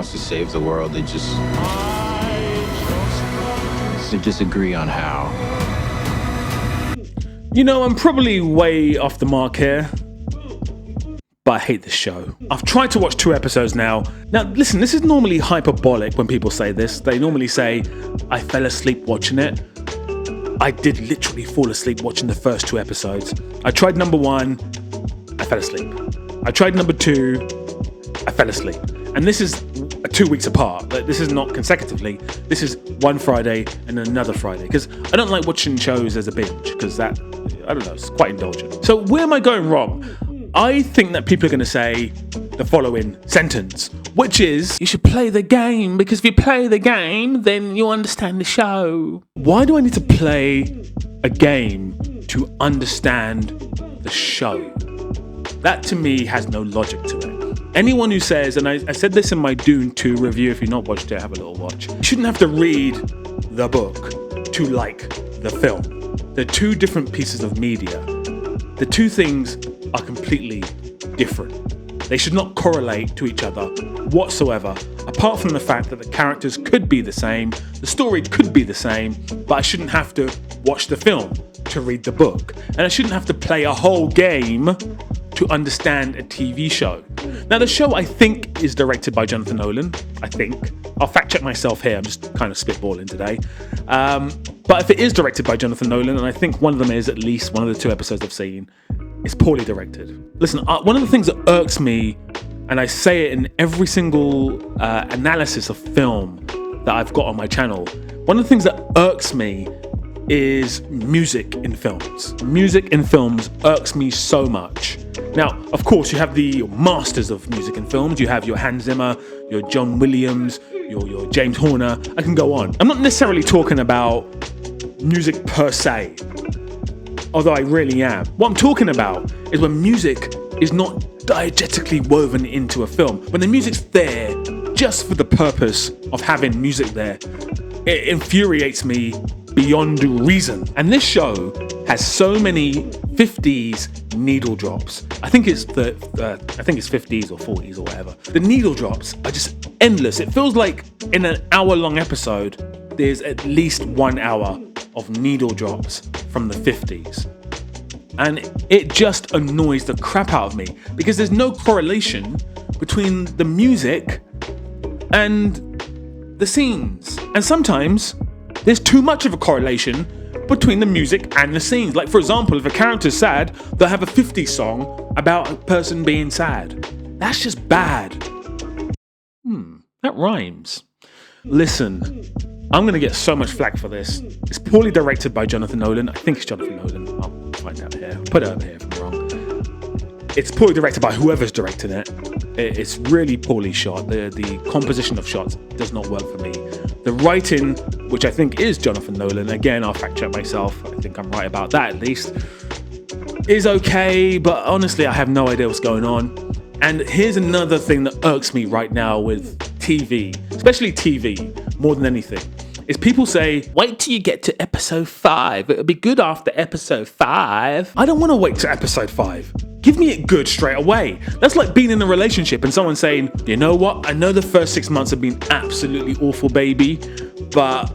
wants to save the world. They disagree on how. You know, I'm probably way off the mark here, but I hate this show. I've tried to watch 2 episodes now. Now, listen, this is normally hyperbolic when people say this. They normally say, I fell asleep watching it. I did literally fall asleep watching the first 2 episodes. I tried number 1, I fell asleep. I tried number 2, I fell asleep. And this is 2 weeks apart. Like, this is not consecutively. This is one Friday and another Friday. Because I don't like watching shows as a binge, because that, I don't know, it's quite indulgent. So where am I going wrong? I think that people are going to say the following sentence, which is, you should play the game, because if you play the game, then you understand the show. Why do I need to play a game to understand the show? That to me has no logic to it. Anyone who says, and I said this in my Dune 2 review, if you've not watched it, have a little watch. You shouldn't have to read the book to like the film. They're 2 different pieces of media. The 2 things are completely different. They should not correlate to each other whatsoever, apart from the fact that the characters could be the same, the story could be the same, but I shouldn't have to watch the film to read the book. And I shouldn't have to play a whole game to understand a TV show. Now, the show, I think, is directed by Jonathan Nolan. I think. I'll fact check myself here. I'm just kind of spitballing today. But if it is directed by Jonathan Nolan, and I think one of them is, at least one of the 2 episodes I've seen, it's poorly directed. Listen, one of the things that irks me, and I say it in every single analysis of film that I've got on my channel, one of the things that irks me is music in films. Music in films irks me so much. Now, of course, you have the masters of music in films. You have your Hans Zimmer, your John Williams, your James Horner. I can go on. I'm not necessarily talking about music per se, although I really am. What I'm talking about is when music is not diegetically woven into a film. When the music's there just for the purpose of having music there, it infuriates me beyond reason. And this show has so many 50s needle drops. I think it's 50s or 40s or whatever. The needle drops are just endless. It feels like in an hour-long episode, there's at least 1 hour of needle drops from the 50s. And it just annoys the crap out of me, because there's no correlation between the music and the scenes. And sometimes there's too much of a correlation between the music and the scenes. Like, for example, if a character's sad, they'll have a 50s song about a person being sad. That's just bad. That rhymes. Listen, I'm going to get so much flack for this. It's poorly directed by Jonathan Nolan. I think it's Jonathan Nolan. I'll find out here. Put it over here if I'm wrong. It's poorly directed by whoever's directing it. It's really poorly shot. The composition of shots does not work for me. The writing, which I think is Jonathan Nolan, again, I'll fact check myself. I think I'm right about that at least, is okay, but honestly, I have no idea what's going on. And here's another thing that irks me right now with TV, especially TV, more than anything, is people say, wait till you get to episode 5. It'll be good after episode 5. I don't want to wait to episode 5. Give me it good straight away. That's like being in a relationship and someone saying, you know what? I know the first 6 months have been absolutely awful, baby, but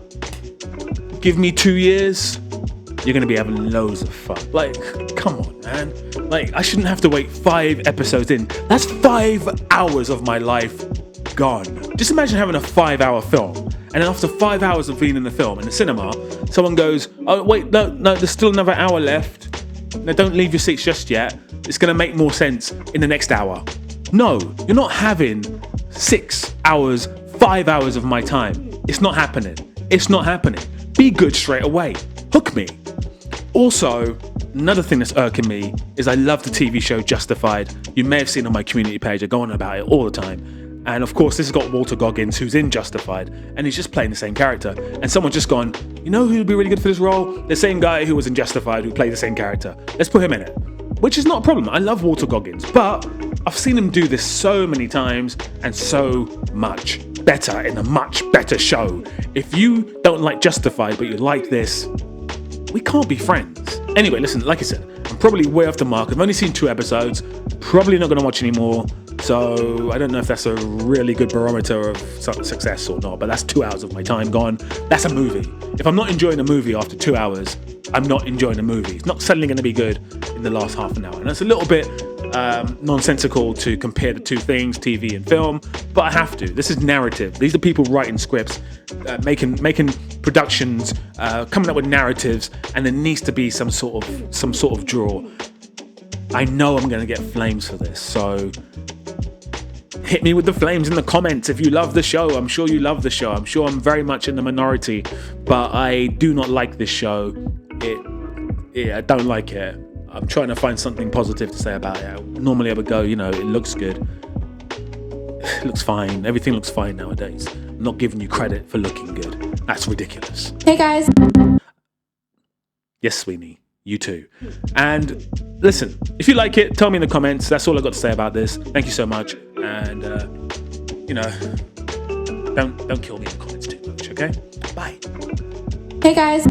give me 2 years, you're going to be having loads of fun. Like, come on, man. Like, I shouldn't have to wait 5 episodes in. That's 5 hours of my life gone. Just imagine having a 5-hour film, and then after 5 hours of being in the film, in the cinema, someone goes, oh, wait, no, there's still another hour left. No, don't leave your seats just yet. It's going to make more sense in the next hour. No, you're not having 6 hours, 5 hours of my time. It's not happening. It's not happening. Be good straight away. Hook me. Also, another thing that's irking me is I love the TV show Justified. You may have seen on my community page, I go on about it all the time. And of course, this has got Walter Goggins, who's in Justified, and he's just playing the same character. And someone's just gone, you know who would be really good for this role? The same guy who was in Justified, who played the same character. Let's put him in it. Which is not a problem. I love Walter Goggins, but I've seen him do this so many times and so much better in a much better show. If you don't like Justified, but you like this, we can't be friends. Anyway, listen, like I said, I'm probably way off the mark. I've only seen 2 episodes, probably not going to watch any more. So I don't know if that's a really good barometer of success or not, but that's 2 hours of my time gone. That's a movie. If I'm not enjoying a movie after 2 hours, I'm not enjoying a movie. It's not suddenly going to be good in the last half an hour. And it's a little bit nonsensical to compare the two things, TV and film, but I have to. This is narrative. These are people writing scripts, making productions, coming up with narratives, and there needs to be some sort of draw. I know I'm going to get flames for this, so hit me with the flames in the comments if you love the show. I'm sure you love the show. I'm sure I'm very much in the minority, but I do not like this show. I don't like it. I'm trying to find something positive to say about it. Normally I would go, it looks good. It looks fine. Everything looks fine nowadays. I'm not giving you credit for looking good. That's ridiculous. Hey guys. Yes, Sweeney. You too. And listen, if you like it, tell me in the comments. That's all I've got to say about this. Thank you so much. And, don't kill me in the comments too much, okay? Bye. Hey guys.